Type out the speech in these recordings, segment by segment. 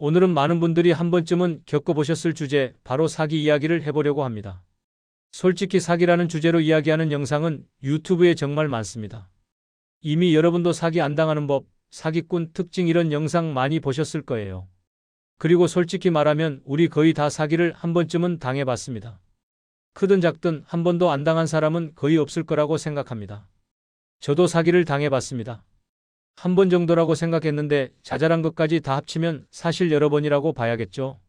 오늘은 많은 분들이 한 번쯤은 겪어보셨을 주제, 바로 사기 이야기를 해보려고 합니다. 솔직히 사기라는 주제로 이야기하는 영상은 유튜브에 정말 많습니다. 이미 여러분도 사기 안 당하는 법, 사기꾼 특징 이런 영상 많이 보셨을 거예요. 그리고 솔직히 말하면 우리 거의 다 사기를 한 번쯤은 당해봤습니다. 크든 작든 한 번도 안 당한 사람은 거의 없을 거라고 생각합니다. 저도 사기를 당해봤습니다. 한 번 정도라고 생각했는데 자잘한 것까지 다 합치면 사실 여러 번이라고 봐야겠죠.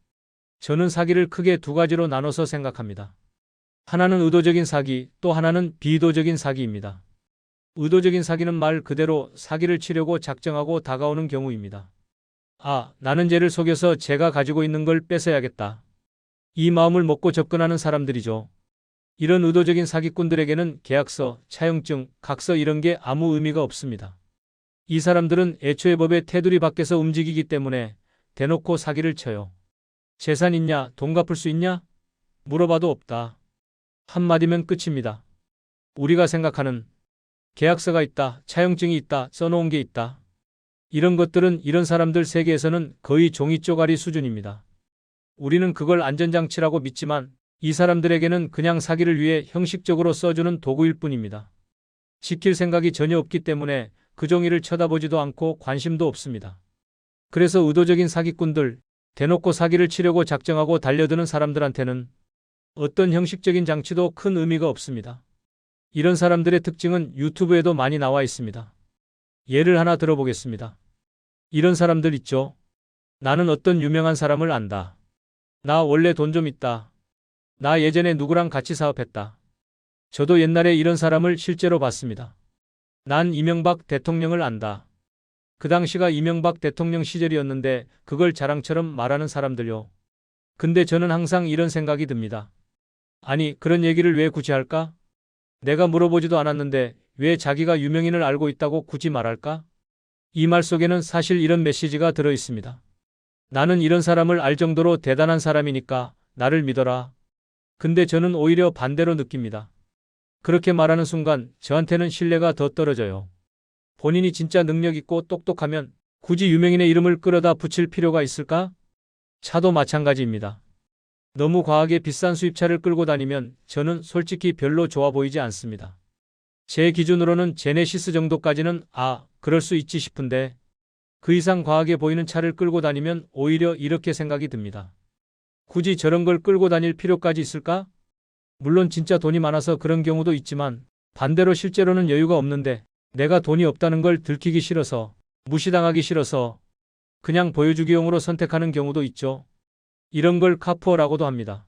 저는 사기를 크게 두 가지로 나눠서 생각합니다. 하나는 의도적인 사기, 또 하나는 비의도적인 사기입니다. 의도적인 사기는 말 그대로 사기를 치려고 작정하고 다가오는 경우입니다. 아, 나는 쟤를 속여서 제가 가지고 있는 걸 뺏어야겠다. 이 마음을 먹고 접근하는 사람들이죠. 이런 의도적인 사기꾼들에게는 계약서, 차용증, 각서 이런 게 아무 의미가 없습니다. 이 사람들은 애초에 법의 테두리 밖에서 움직이기 때문에 대놓고 사기를 쳐요. 재산 있냐? 돈 갚을 수 있냐? 물어봐도 없다. 한마디면 끝입니다. 우리가 생각하는 계약서가 있다, 차용증이 있다, 써놓은 게 있다. 이런 것들은 이런 사람들 세계에서는 거의 종이 쪼가리 수준입니다. 우리는 그걸 안전장치라고 믿지만 이 사람들에게는 그냥 사기를 위해 형식적으로 써주는 도구일 뿐입니다. 지킬 생각이 전혀 없기 때문에 그 종이를 쳐다보지도 않고 관심도 없습니다. 그래서 의도적인 사기꾼들, 대놓고 사기를 치려고 작정하고 달려드는 사람들한테는 어떤 형식적인 장치도 큰 의미가 없습니다. 이런 사람들의 특징은 유튜브에도 많이 나와 있습니다. 예를 하나 들어보겠습니다. 이런 사람들 있죠. 나는 어떤 유명한 사람을 안다. 나 원래 돈 좀 있다. 나 예전에 누구랑 같이 사업했다. 저도 옛날에 이런 사람을 실제로 봤습니다. 난 이명박 대통령을 안다. 그 당시가 이명박 대통령 시절이었는데 그걸 자랑처럼 말하는 사람들요. 근데 저는 항상 이런 생각이 듭니다. 아니, 그런 얘기를 왜 굳이 할까? 내가 물어보지도 않았는데 왜 자기가 유명인을 알고 있다고 굳이 말할까? 이 말 속에는 사실 이런 메시지가 들어 있습니다. 나는 이런 사람을 알 정도로 대단한 사람이니까 나를 믿어라. 근데 저는 오히려 반대로 느낍니다. 그렇게 말하는 순간 저한테는 신뢰가 더 떨어져요. 본인이 진짜 능력 있고 똑똑하면 굳이 유명인의 이름을 끌어다 붙일 필요가 있을까? 차도 마찬가지입니다. 너무 과하게 비싼 수입차를 끌고 다니면 저는 솔직히 별로 좋아 보이지 않습니다. 제 기준으로는 제네시스 정도까지는 그럴 수 있지 싶은데 그 이상 과하게 보이는 차를 끌고 다니면 오히려 이렇게 생각이 듭니다. 굳이 저런 걸 끌고 다닐 필요까지 있을까? 물론 진짜 돈이 많아서 그런 경우도 있지만 반대로 실제로는 여유가 없는데 내가 돈이 없다는 걸 들키기 싫어서, 무시당하기 싫어서 그냥 보여주기용으로 선택하는 경우도 있죠. 이런 걸 카푸어라고도 합니다.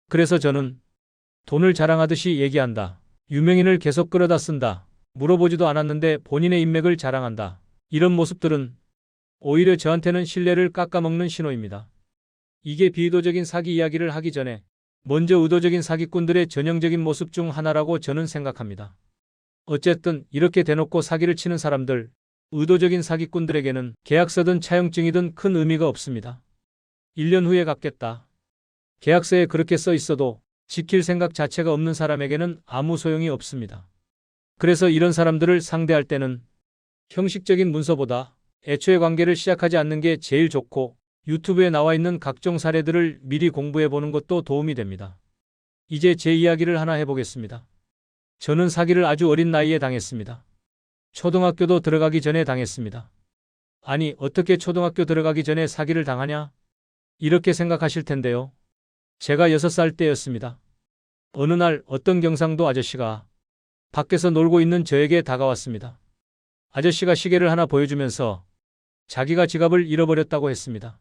그래서 저는 돈을 자랑하듯이 얘기한다. 유명인을 계속 끌어다 쓴다. 물어보지도 않았는데 본인의 인맥을 자랑한다. 이런 모습들은 오히려 저한테는 신뢰를 깎아먹는 신호입니다. 이게 비의도적인 사기 이야기를 하기 전에 먼저 의도적인 사기꾼들의 전형적인 모습 중 하나라고 저는 생각합니다. 어쨌든 이렇게 대놓고 사기를 치는 사람들, 의도적인 사기꾼들에게는 계약서든 차용증이든 큰 의미가 없습니다. 1년 후에 갚겠다. 계약서에 그렇게 써 있어도 지킬 생각 자체가 없는 사람에게는 아무 소용이 없습니다. 그래서 이런 사람들을 상대할 때는 형식적인 문서보다 애초에 관계를 시작하지 않는 게 제일 좋고 유튜브에 나와 있는 각종 사례들을 미리 공부해 보는 것도 도움이 됩니다. 이제 제 이야기를 하나 해보겠습니다. 저는 사기를 아주 어린 나이에 당했습니다. 초등학교도 들어가기 전에 당했습니다. 아니, 어떻게 초등학교 들어가기 전에 사기를 당하냐? 이렇게 생각하실 텐데요. 제가 6살 때였습니다. 어느 날 어떤 경상도 아저씨가 밖에서 놀고 있는 저에게 다가왔습니다. 아저씨가 시계를 하나 보여주면서 자기가 지갑을 잃어버렸다고 했습니다.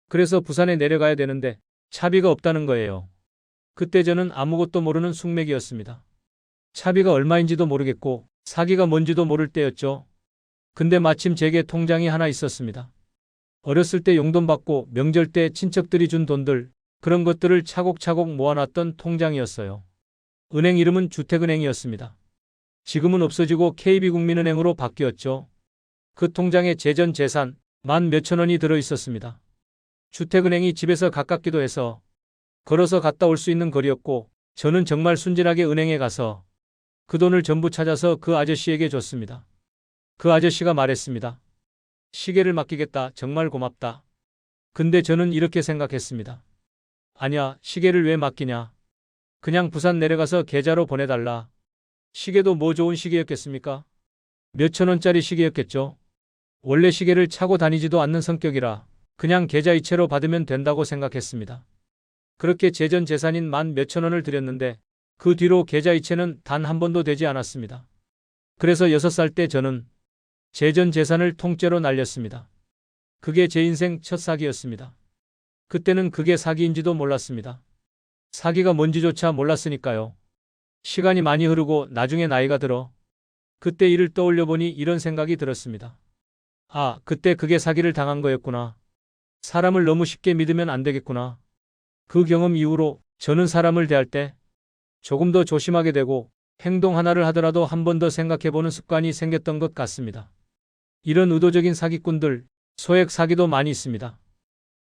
그래서 부산에 내려가야 되는데 차비가 없다는 거예요. 그때 저는 아무것도 모르는 숙맥이었습니다. 차비가 얼마인지도 모르겠고 사기가 뭔지도 모를 때였죠. 근데 마침 제게 통장이 하나 있었습니다. 어렸을 때 용돈 받고 명절 때 친척들이 준 돈들, 그런 것들을 차곡차곡 모아놨던 통장이었어요. 은행 이름은 주택은행이었습니다. 지금은 없어지고 KB국민은행으로 바뀌었죠. 그 통장에 제전 재산 만 몇천 원이 들어 있었습니다. 주택은행이 집에서 가깝기도 해서 걸어서 갔다 올 수 있는 거리였고 저는 정말 순진하게 은행에 가서 그 돈을 전부 찾아서 그 아저씨에게 줬습니다. 그 아저씨가 말했습니다. 시계를 맡기겠다. 정말 고맙다. 근데 저는 이렇게 생각했습니다. 아니야, 시계를 왜 맡기냐? 그냥 부산 내려가서 계좌로 보내달라. 시계도 뭐 좋은 시계였겠습니까? 몇천 원짜리 시계였겠죠. 원래 시계를 차고 다니지도 않는 성격이라 그냥 계좌 이체로 받으면 된다고 생각했습니다. 그렇게 제 전 재산인 만 몇천 원을 드렸는데 그 뒤로 계좌 이체는 단 한 번도 되지 않았습니다. 그래서 6살 때 저는 제 전 재산을 통째로 날렸습니다. 그게 제 인생 첫 사기였습니다. 그때는 그게 사기인지도 몰랐습니다. 사기가 뭔지조차 몰랐으니까요. 시간이 많이 흐르고 나중에 나이가 들어 그때 일을 떠올려 보니 이런 생각이 들었습니다. 아, 그때 그게 사기를 당한 거였구나. 사람을 너무 쉽게 믿으면 안 되겠구나. 그 경험 이후로 저는 사람을 대할 때 조금 더 조심하게 되고 행동 하나를 하더라도 한 번 더 생각해보는 습관이 생겼던 것 같습니다. 이런 의도적인 사기꾼들, 소액 사기도 많이 있습니다.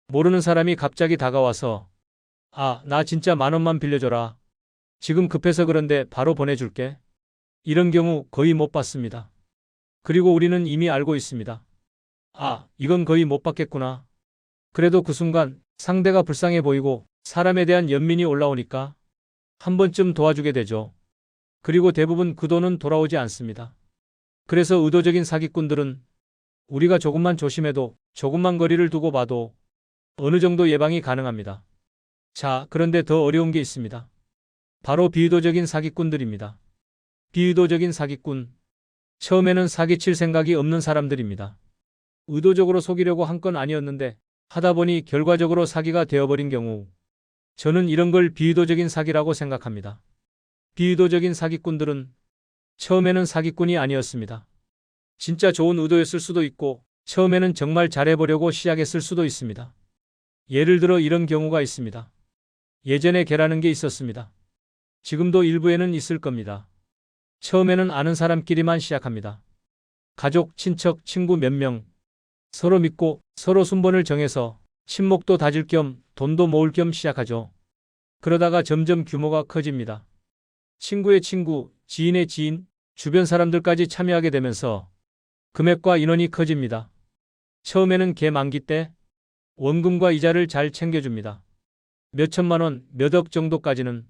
모르는 사람이 갑자기 다가와서 아, 나 진짜 10,000원만 빌려줘라. 지금 급해서 그런데 바로 보내줄게. 이런 경우 거의 못 봤습니다. 그리고 우리는 이미 알고 있습니다. 아, 이건 거의 못 받겠구나. 그래도 그 순간 상대가 불쌍해 보이고 사람에 대한 연민이 올라오니까 한 번쯤 도와주게 되죠. 그리고 대부분 그 돈은 돌아오지 않습니다. 그래서 의도적인 사기꾼들은 우리가 조금만 조심해도 조금만 거리를 두고 봐도 어느 정도 예방이 가능합니다. 자, 그런데 더 어려운 게 있습니다. 바로 비의도적인 사기꾼들입니다. 비의도적인 사기꾼. 처음에는 사기칠 생각이 없는 사람들입니다. 의도적으로 속이려고 한 건 아니었는데 하다 보니 결과적으로 사기가 되어버린 경우 저는 이런 걸 비의도적인 사기라고 생각합니다. 비의도적인 사기꾼들은 처음에는 사기꾼이 아니었습니다. 진짜 좋은 의도였을 수도 있고 처음에는 정말 잘해보려고 시작했을 수도 있습니다. 예를 들어 이런 경우가 있습니다. 예전에 개라는 게 있었습니다. 지금도 일부에는 있을 겁니다. 처음에는 아는 사람끼리만 시작합니다. 가족, 친척, 친구 몇 명 서로 믿고 서로 순번을 정해서 친목도 다질 겸 돈도 모을 겸 시작하죠. 그러다가 점점 규모가 커집니다. 친구의 친구, 지인의 지인, 주변 사람들까지 참여하게 되면서 금액과 인원이 커집니다. 처음에는 개 만기 때 원금과 이자를 잘 챙겨줍니다. 몇 천만 원, 몇 억 정도까지는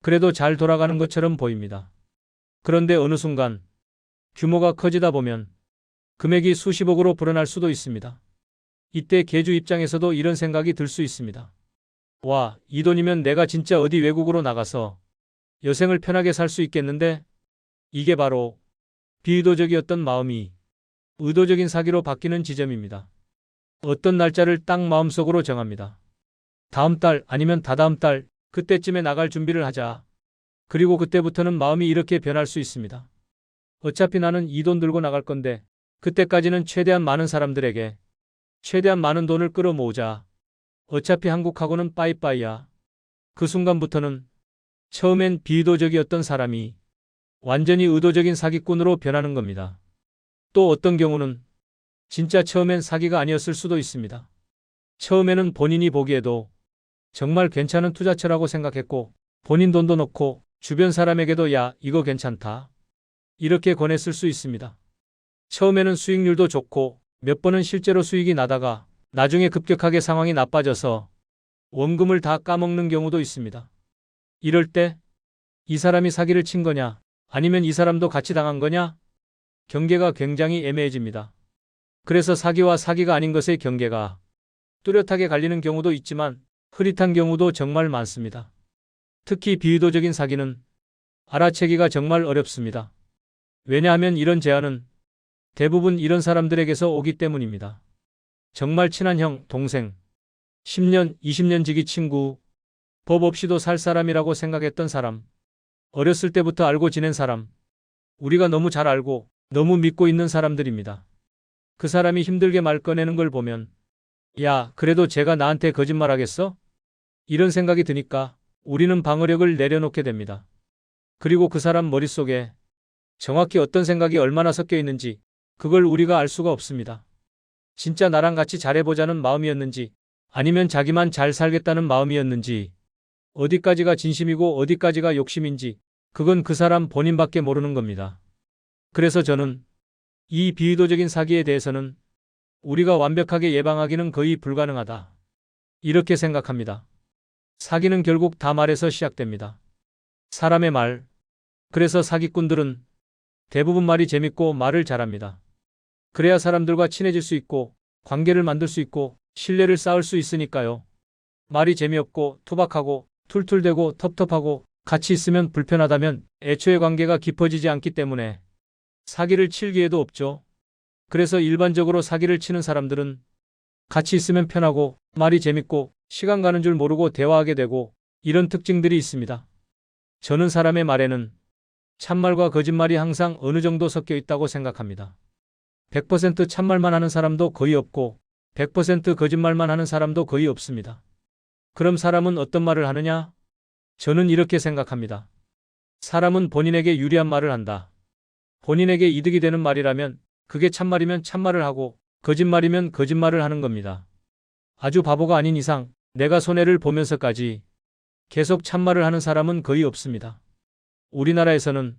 그래도 잘 돌아가는 것처럼 보입니다. 그런데 어느 순간 규모가 커지다 보면 금액이 수십억으로 불어날 수도 있습니다. 이때 개주 입장에서도 이런 생각이 들 수 있습니다. 와, 이 돈이면 내가 진짜 어디 외국으로 나가서 여생을 편하게 살 수 있겠는데? 이게 바로 비의도적이었던 마음이 의도적인 사기로 바뀌는 지점입니다. 어떤 날짜를 딱 마음속으로 정합니다. 다음 달 아니면 다다음 달 그때쯤에 나갈 준비를 하자. 그리고 그때부터는 마음이 이렇게 변할 수 있습니다. 어차피 나는 이 돈 들고 나갈 건데 그때까지는 최대한 많은 사람들에게 최대한 많은 돈을 끌어모으자. 어차피 한국하고는 빠이빠이야. 그 순간부터는 처음엔 비의도적이었던 사람이 완전히 의도적인 사기꾼으로 변하는 겁니다. 또 어떤 경우는 진짜 처음엔 사기가 아니었을 수도 있습니다. 처음에는 본인이 보기에도 정말 괜찮은 투자처라고 생각했고 본인 돈도 넣고 주변 사람에게도 야, 이거 괜찮다. 이렇게 권했을 수 있습니다. 처음에는 수익률도 좋고 몇 번은 실제로 수익이 나다가 나중에 급격하게 상황이 나빠져서 원금을 다 까먹는 경우도 있습니다. 이럴 때 이 사람이 사기를 친 거냐 아니면 이 사람도 같이 당한 거냐? 경계가 굉장히 애매해집니다. 그래서 사기와 사기가 아닌 것의 경계가 뚜렷하게 갈리는 경우도 있지만 흐릿한 경우도 정말 많습니다. 특히 비의도적인 사기는 알아채기가 정말 어렵습니다. 왜냐하면 이런 제안은 대부분 이런 사람들에게서 오기 때문입니다. 정말 친한 형, 동생, 10년, 20년 지기 친구, 법 없이도 살 사람이라고 생각했던 사람, 어렸을 때부터 알고 지낸 사람, 우리가 너무 잘 알고 너무 믿고 있는 사람들입니다. 그 사람이 힘들게 말 꺼내는 걸 보면 야, 그래도 쟤가 나한테 거짓말하겠어? 이런 생각이 드니까 우리는 방어력을 내려놓게 됩니다. 그리고 그 사람 머릿속에 정확히 어떤 생각이 얼마나 섞여 있는지 그걸 우리가 알 수가 없습니다. 진짜 나랑 같이 잘해보자는 마음이었는지 아니면 자기만 잘 살겠다는 마음이었는지 어디까지가 진심이고 어디까지가 욕심인지 그건 그 사람 본인밖에 모르는 겁니다. 그래서 저는 이 비의도적인 사기에 대해서는 우리가 완벽하게 예방하기는 거의 불가능하다. 이렇게 생각합니다. 사기는 결국 다 말에서 시작됩니다. 사람의 말. 그래서 사기꾼들은 대부분 말이 재밌고 말을 잘합니다. 그래야 사람들과 친해질 수 있고 관계를 만들 수 있고 신뢰를 쌓을 수 있으니까요. 말이 재미없고 투박하고 툴툴대고 텁텁하고 같이 있으면 불편하다면 애초에 관계가 깊어지지 않기 때문에 사기를 칠 기회도 없죠. 그래서 일반적으로 사기를 치는 사람들은 같이 있으면 편하고 말이 재밌고 시간 가는 줄 모르고 대화하게 되고 이런 특징들이 있습니다. 저는 사람의 말에는 참말과 거짓말이 항상 어느 정도 섞여 있다고 생각합니다. 100% 참말만 하는 사람도 거의 없고 100% 거짓말만 하는 사람도 거의 없습니다. 그럼 사람은 어떤 말을 하느냐? 저는 이렇게 생각합니다. 사람은 본인에게 유리한 말을 한다. 본인에게 이득이 되는 말이라면 그게 참말이면 참말을 하고 거짓말이면 거짓말을 하는 겁니다. 아주 바보가 아닌 이상 내가 손해를 보면서까지 계속 참말을 하는 사람은 거의 없습니다. 우리나라에서는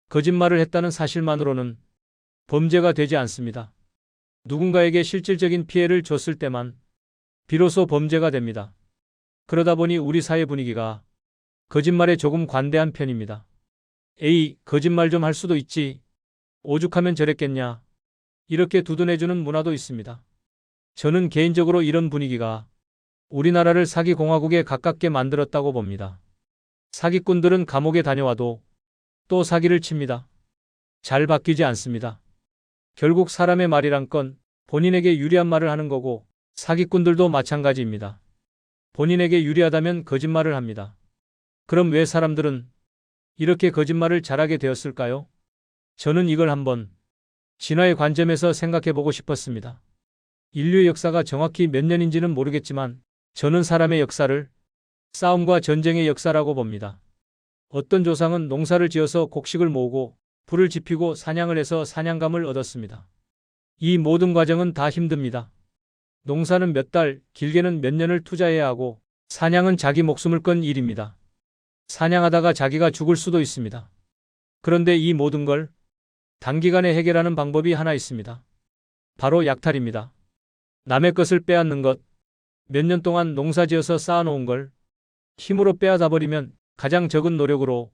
거짓말을 했다는 사실만으로는 범죄가 되지 않습니다. 누군가에게 실질적인 피해를 줬을 때만 비로소 범죄가 됩니다. 그러다 보니 우리 사회 분위기가 거짓말에 조금 관대한 편입니다. 에이, 거짓말 좀 할 수도 있지. 오죽하면 저랬겠냐. 이렇게 두둔해주는 문화도 있습니다. 저는 개인적으로 이런 분위기가 우리나라를 사기공화국에 가깝게 만들었다고 봅니다. 사기꾼들은 감옥에 다녀와도 또 사기를 칩니다. 잘 바뀌지 않습니다. 결국 사람의 말이란 건 본인에게 유리한 말을 하는 거고 사기꾼들도 마찬가지입니다. 본인에게 유리하다면 거짓말을 합니다. 그럼 왜 사람들은 이렇게 거짓말을 잘하게 되었을까요? 저는 이걸 한번 진화의 관점에서 생각해 보고 싶었습니다. 인류의 역사가 정확히 몇 년인지는 모르겠지만 저는 사람의 역사를 싸움과 전쟁의 역사라고 봅니다. 어떤 조상은 농사를 지어서 곡식을 모으고 불을 지피고 사냥을 해서 사냥감을 얻었습니다. 이 모든 과정은 다 힘듭니다. 농사는 몇 달, 길게는 몇 년을 투자해야 하고 사냥은 자기 목숨을 건 일입니다. 사냥하다가 자기가 죽을 수도 있습니다. 그런데 이 모든 걸 단기간에 해결하는 방법이 하나 있습니다. 바로 약탈입니다. 남의 것을 빼앗는 것, 몇 년 동안 농사지어서 쌓아놓은 걸 힘으로 빼앗아 버리면 가장 적은 노력으로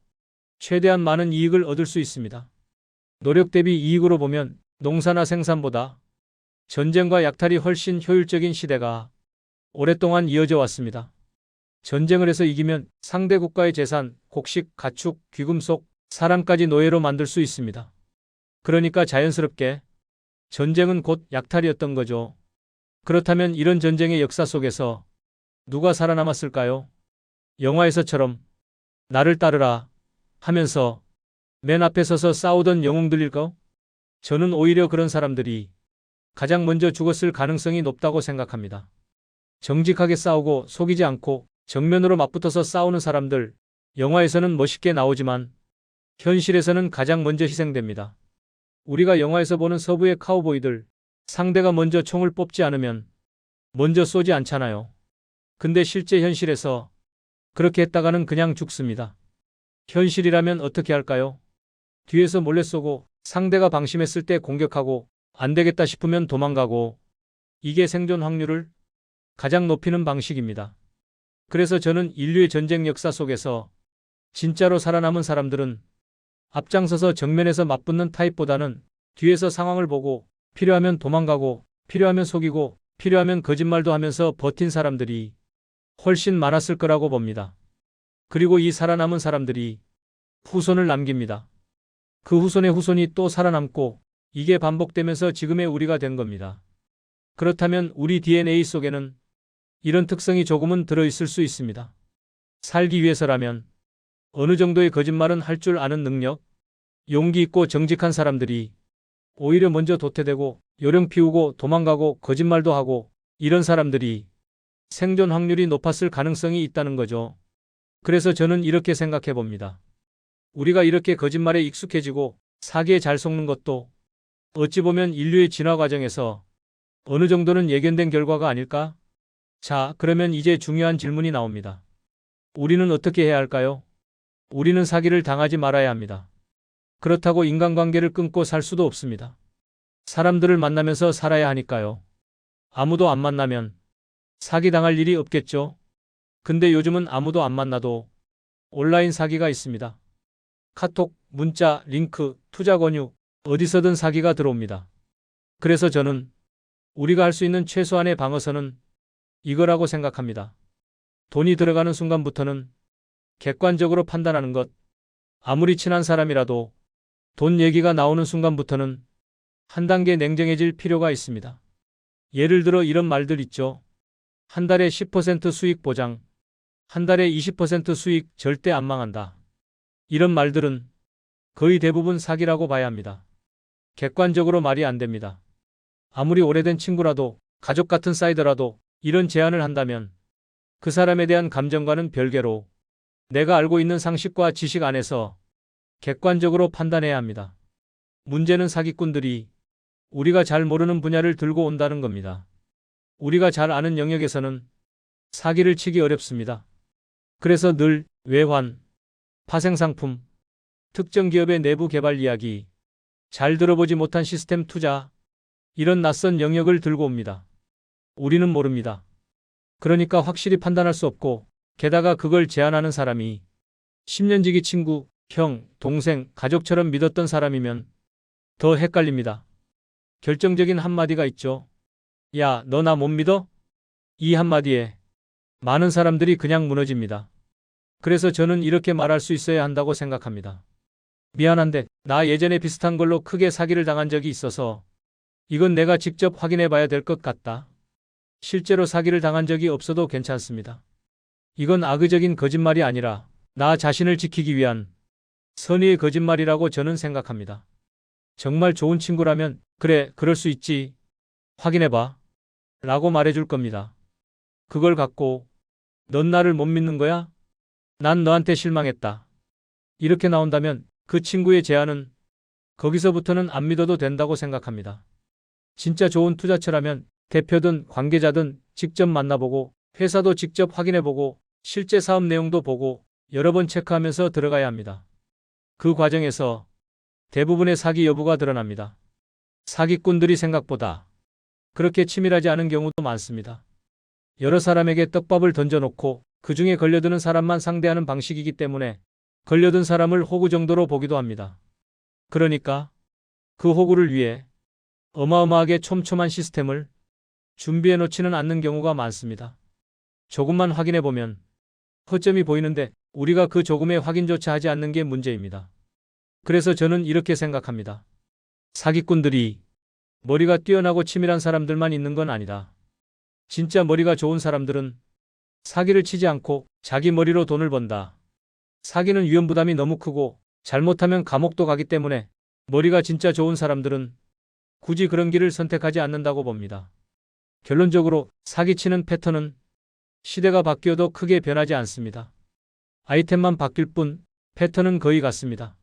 최대한 많은 이익을 얻을 수 있습니다. 노력 대비 이익으로 보면 농사나 생산보다 전쟁과 약탈이 훨씬 효율적인 시대가 오랫동안 이어져 왔습니다. 전쟁을 해서 이기면 상대 국가의 재산, 곡식, 가축, 귀금속, 사람까지 노예로 만들 수 있습니다. 그러니까 자연스럽게 전쟁은 곧 약탈이었던 거죠. 그렇다면 이런 전쟁의 역사 속에서 누가 살아남았을까요? 영화에서처럼 나를 따르라 하면서 맨 앞에 서서 싸우던 영웅들일까? 저는 오히려 그런 사람들이 가장 먼저 죽었을 가능성이 높다고 생각합니다. 정직하게 싸우고 속이지 않고 정면으로 맞붙어서 싸우는 사람들, 영화에서는 멋있게 나오지만 현실에서는 가장 먼저 희생됩니다. 우리가 영화에서 보는 서부의 카우보이들, 상대가 먼저 총을 뽑지 않으면 먼저 쏘지 않잖아요. 근데 실제 현실에서 그렇게 했다가는 그냥 죽습니다. 현실이라면 어떻게 할까요? 뒤에서 몰래 쏘고 상대가 방심했을 때 공격하고 안 되겠다 싶으면 도망가고 이게 생존 확률을 가장 높이는 방식입니다. 그래서 저는 인류의 전쟁 역사 속에서 진짜로 살아남은 사람들은 앞장서서 정면에서 맞붙는 타입보다는 뒤에서 상황을 보고 필요하면 도망가고 필요하면 속이고 필요하면 거짓말도 하면서 버틴 사람들이 훨씬 많았을 거라고 봅니다. 그리고 이 살아남은 사람들이 후손을 남깁니다. 그 후손의 후손이 또 살아남고 이게 반복되면서 지금의 우리가 된 겁니다. 그렇다면 우리 DNA 속에는 이런 특성이 조금은 들어있을 수 있습니다. 살기 위해서라면 어느 정도의 거짓말은 할 줄 아는 능력, 용기 있고 정직한 사람들이 오히려 먼저 도태되고 요령 피우고 도망가고 거짓말도 하고 이런 사람들이 생존 확률이 높았을 가능성이 있다는 거죠. 그래서 저는 이렇게 생각해 봅니다. 우리가 이렇게 거짓말에 익숙해지고 사기에 잘 속는 것도 어찌 보면 인류의 진화 과정에서 어느 정도는 예견된 결과가 아닐까? 자, 그러면 이제 중요한 질문이 나옵니다. 우리는 어떻게 해야 할까요? 우리는 사기를 당하지 말아야 합니다. 그렇다고 인간관계를 끊고 살 수도 없습니다. 사람들을 만나면서 살아야 하니까요. 아무도 안 만나면 사기당할 일이 없겠죠. 근데 요즘은 아무도 안 만나도 온라인 사기가 있습니다. 카톡, 문자, 링크, 투자 권유, 어디서든 사기가 들어옵니다. 그래서 저는 우리가 할 수 있는 최소한의 방어선은 이거라고 생각합니다. 돈이 들어가는 순간부터는 객관적으로 판단하는 것. 아무리 친한 사람이라도 돈 얘기가 나오는 순간부터는 한 단계 냉정해질 필요가 있습니다. 예를 들어 이런 말들 있죠. 한 달에 10% 수익 보장, 한 달에 20% 수익 절대 안 망한다. 이런 말들은 거의 대부분 사기라고 봐야 합니다. 객관적으로 말이 안 됩니다. 아무리 오래된 친구라도 가족 같은 사이더라도 이런 제안을 한다면 그 사람에 대한 감정과는 별개로 내가 알고 있는 상식과 지식 안에서 객관적으로 판단해야 합니다. 문제는 사기꾼들이 우리가 잘 모르는 분야를 들고 온다는 겁니다. 우리가 잘 아는 영역에서는 사기를 치기 어렵습니다. 그래서 늘 외환, 파생상품, 특정 기업의 내부 개발 이야기, 잘 들어보지 못한 시스템 투자, 이런 낯선 영역을 들고 옵니다. 우리는 모릅니다. 그러니까 확실히 판단할 수 없고, 게다가 그걸 제안하는 사람이 10년 지기 친구, 형, 동생, 가족처럼 믿었던 사람이면 더 헷갈립니다. 결정적인 한마디가 있죠. 야, 너 나 못 믿어? 이 한마디에 많은 사람들이 그냥 무너집니다. 그래서 저는 이렇게 말할 수 있어야 한다고 생각합니다. 미안한데, 나 예전에 비슷한 걸로 크게 사기를 당한 적이 있어서 이건 내가 직접 확인해 봐야 될 것 같다. 실제로 사기를 당한 적이 없어도 괜찮습니다. 이건 악의적인 거짓말이 아니라 나 자신을 지키기 위한 선의의 거짓말이라고 저는 생각합니다. 정말 좋은 친구라면 그래, 그럴 수 있지. 확인해봐. 라고 말해줄 겁니다. 그걸 갖고 넌 나를 못 믿는 거야? 난 너한테 실망했다. 이렇게 나온다면 그 친구의 제안은 거기서부터는 안 믿어도 된다고 생각합니다. 진짜 좋은 투자처라면 대표든 관계자든 직접 만나보고 회사도 직접 확인해보고 실제 사업 내용도 보고 여러 번 체크하면서 들어가야 합니다. 그 과정에서 대부분의 사기 여부가 드러납니다. 사기꾼들이 생각보다 그렇게 치밀하지 않은 경우도 많습니다. 여러 사람에게 떡밥을 던져놓고 그 중에 걸려드는 사람만 상대하는 방식이기 때문에 걸려든 사람을 호구 정도로 보기도 합니다. 그러니까 그 호구를 위해 어마어마하게 촘촘한 시스템을 준비해 놓지는 않는 경우가 많습니다. 조금만 확인해 보면 허점이 보이는데 우리가 그 조금의 확인조차 하지 않는 게 문제입니다. 그래서 저는 이렇게 생각합니다. 사기꾼들이 머리가 뛰어나고 치밀한 사람들만 있는 건 아니다. 진짜 머리가 좋은 사람들은 사기를 치지 않고 자기 머리로 돈을 번다. 사기는 위험부담이 너무 크고 잘못하면 감옥도 가기 때문에 머리가 진짜 좋은 사람들은 굳이 그런 길을 선택하지 않는다고 봅니다. 결론적으로 사기치는 패턴은 시대가 바뀌어도 크게 변하지 않습니다. 아이템만 바뀔 뿐 패턴은 거의 같습니다.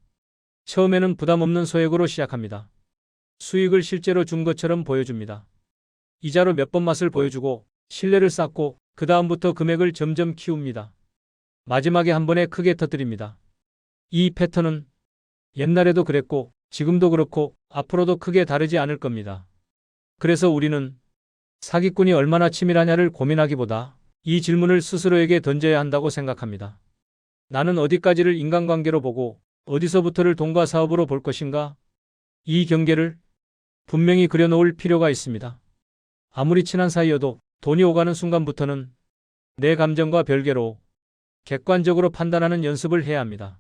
처음에는 부담 없는 소액으로 시작합니다. 수익을 실제로 준 것처럼 보여줍니다. 이자로 몇 번 맛을 보여주고 신뢰를 쌓고 그 다음부터 금액을 점점 키웁니다. 마지막에 한 번에 크게 터뜨립니다. 이 패턴은 옛날에도 그랬고 지금도 그렇고 앞으로도 크게 다르지 않을 겁니다. 그래서 우리는 사기꾼이 얼마나 치밀하냐를 고민하기보다 이 질문을 스스로에게 던져야 한다고 생각합니다. 나는 어디까지를 인간관계로 보고 어디서부터를 돈과 사업으로 볼 것인가? 이 경계를 분명히 그려놓을 필요가 있습니다. 아무리 친한 사이여도 돈이 오가는 순간부터는 내 감정과 별개로 객관적으로 판단하는 연습을 해야 합니다.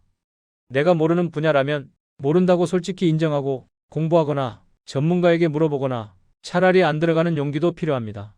내가 모르는 분야라면 모른다고 솔직히 인정하고 공부하거나 전문가에게 물어보거나 차라리 안 들어가는 용기도 필요합니다.